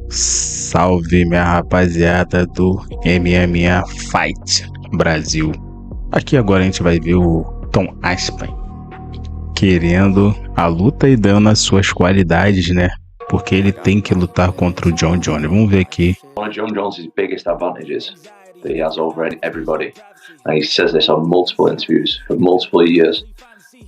Salve, minha rapaziada do MMA Fight Brasil. Aqui agora a gente vai ver o Tom Aspinall querendo a luta e dando as suas qualidades, né? Porque ele tem que lutar contra o Jon Jones. Vamos ver aqui. One of Jon Jones' biggest advantages that he has over everybody, and he says this on multiple interviews for multiple years,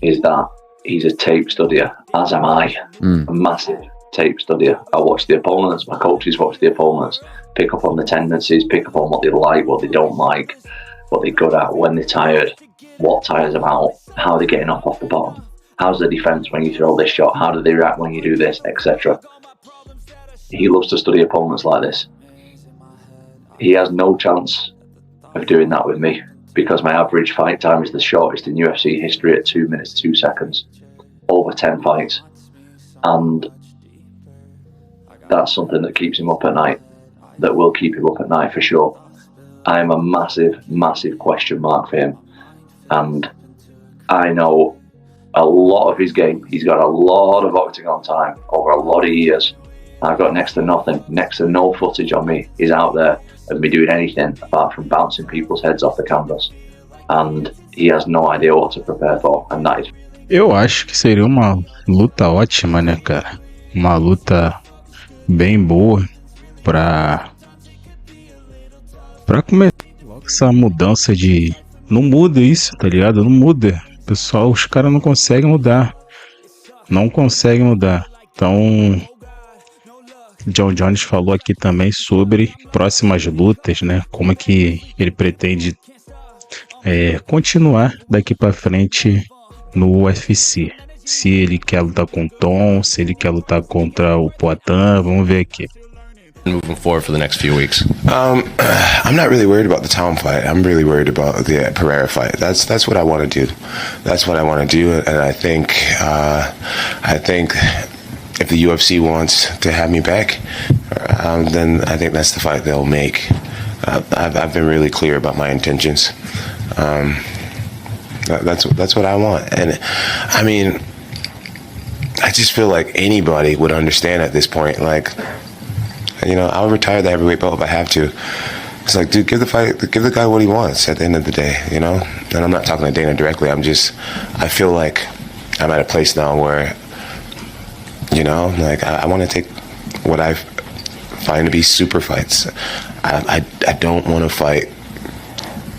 is that he's a tape studier, as am I. A massive tape studier. I watch the opponents, my coaches watch the opponents, pick up on the tendencies, pick up on what they like, what they don't like, what they're good at, when they're tired, what tires them out, how they're getting off the bottom, how's the defense when you throw this shot, how do they react when you do this, etc. He loves to study opponents like this. He has no chance of doing that with me because my average fight time is the shortest in UFC history at 2 minutes 2 seconds, over 10 fights, and that's something that keeps him up at night, that will keep him up at night for sure. I'm a massive question mark for him, and I know a lot of his game. He's got a lot of octagon time over a lot of years. I've got next to nothing, next to no footage on me. He's out there of me doing anything apart from bouncing people's heads off the canvas, and he has no idea what to prepare for, and that is. Eu acho que seria uma luta ótima, né, cara? Uma luta bem boa pra começar essa mudança de... Não muda isso, tá ligado? Não muda. Pessoal, os caras não conseguem mudar. Não conseguem mudar. Então, Jon Jones falou aqui também sobre próximas lutas, né? Como é que ele pretende continuar daqui pra frente no UFC. Se ele quer lutar com o Tom, se ele quer lutar contra o Poatan, vamos ver aqui. Moving forward for the next few weeks. I'm not really worried about the Tom fight. I'm really worried about the Pereira fight. That's what I want to do. That's what I want to do, and I think if the UFC wants to have me back, then I think that's the fight they'll make. I've been really clear about my intentions. That's what I want, and I mean, I just feel like anybody would understand at this point. Like, you know, I'll retire the heavyweight belt if I have to. It's like, dude, give the guy what he wants at the end of the day, you know? And I'm not talking to Dana directly. I feel like I'm at a place now where, you know, like I want to take what I find to be super fights. I don't want to fight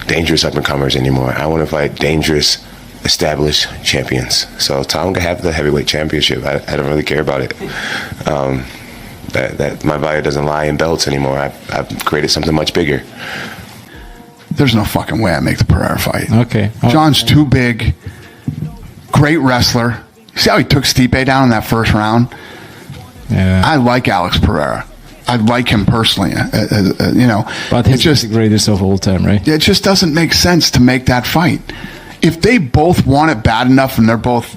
dangerous up-and-comers anymore. I want to fight dangerous, established champions. So Tom can have the heavyweight championship. I don't really care about it. That my value doesn't lie in belts anymore. I've created something much bigger. There's no fucking way I make the Pereira fight. Okay. John's too big. Great wrestler. See how he took Stipe down in that first round? Yeah. I like Alex Pereira. I like him personally. You know, but he's just the greatest of all time, right? It just doesn't make sense to make that fight. If they both want it bad enough and they're both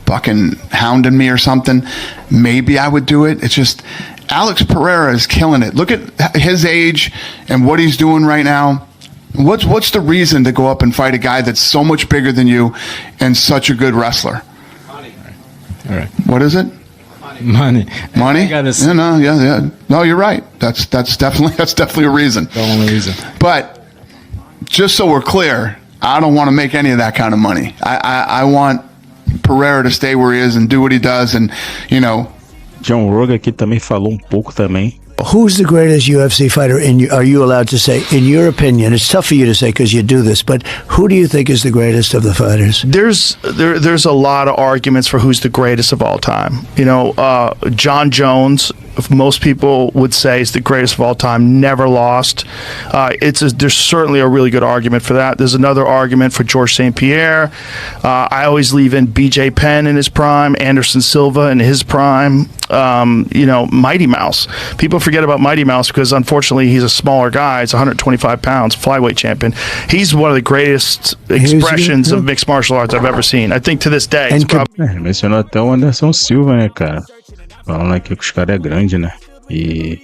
fucking hounding me or something, maybe I would do it. It's just Alex Pereira is killing it. Look at his age and what he's doing right now. What's the reason to go up and fight a guy that's so much bigger than you and such a good wrestler? Money. All right. What is it? Money. Yeah. No, you're right. That's definitely a reason. The only reason. But just so we're clear, I don't want to make any of that kind of money. I want Pereira to stay where he is and do what he does, and you know. John Rogan aqui também falou um pouco também. Who's the greatest UFC fighter? Are you allowed to say, in your opinion? It's tough for you to say because you do this, but who do you think is the greatest of the fighters? There's a lot of arguments for who's the greatest of all time. You know, Jon Jones, most people would say is the greatest of all time, never lost. There's certainly a really good argument for that. There's another argument for George St. Pierre. I always leave in BJ Penn in his prime, Anderson Silva in his prime. You know, Mighty Mouse. People forget about Mighty Mouse because unfortunately he's a smaller guy. He's 125 pounds, flyweight champion. He's one of the greatest expressions of mixed martial arts I've ever seen. I think to this day. Mencionou até o Anderson Silva, né, cara? Falando aqui que os caras é grande, né? E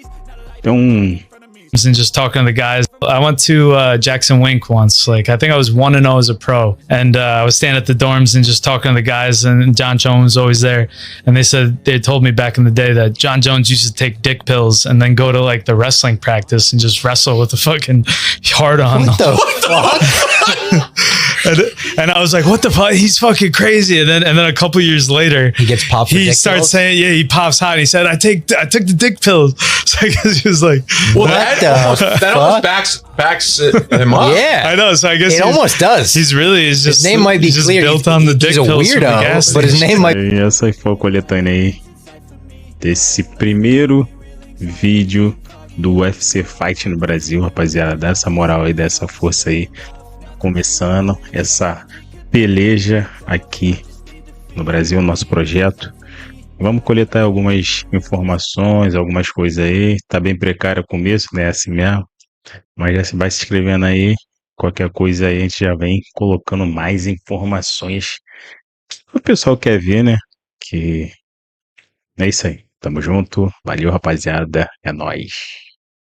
tem and just talking to the guys. I went to Jackson Wink once. Like, I think I was 1-0 as a pro, and I was standing at the dorms and just talking to the guys, and Jon Jones was always there. And they told me back in the day that Jon Jones used to take dick pills and then go to like the wrestling practice and just wrestle with a fucking hard on. What the fuck? and I was like, what the fuck? He's fucking crazy. And then a couple years later, he gets popped. He starts saying, yeah, he pops hot. And he said, I took the dick pills. So I guess he was like, well, that almost backs him up. Yeah, I know. So I guess it almost does. He's just his name might be just clear. Built on the dick he's a pills weirdo, but his name might. E essa aí foi a coletânea aí desse primeiro vídeo do UFC Fight no Brasil, rapaziada. Dessa moral aí, dessa força aí, começando essa peleja aqui no Brasil, nosso projeto. Vamos coletar algumas informações, algumas coisas aí. Tá bem precário o começo, né? Assim mesmo. Mas já se vai se inscrevendo aí. Qualquer coisa aí a gente já vem colocando mais informações que o pessoal quer ver, né? Que é isso aí. Tamo junto. Valeu, rapaziada. É nóis.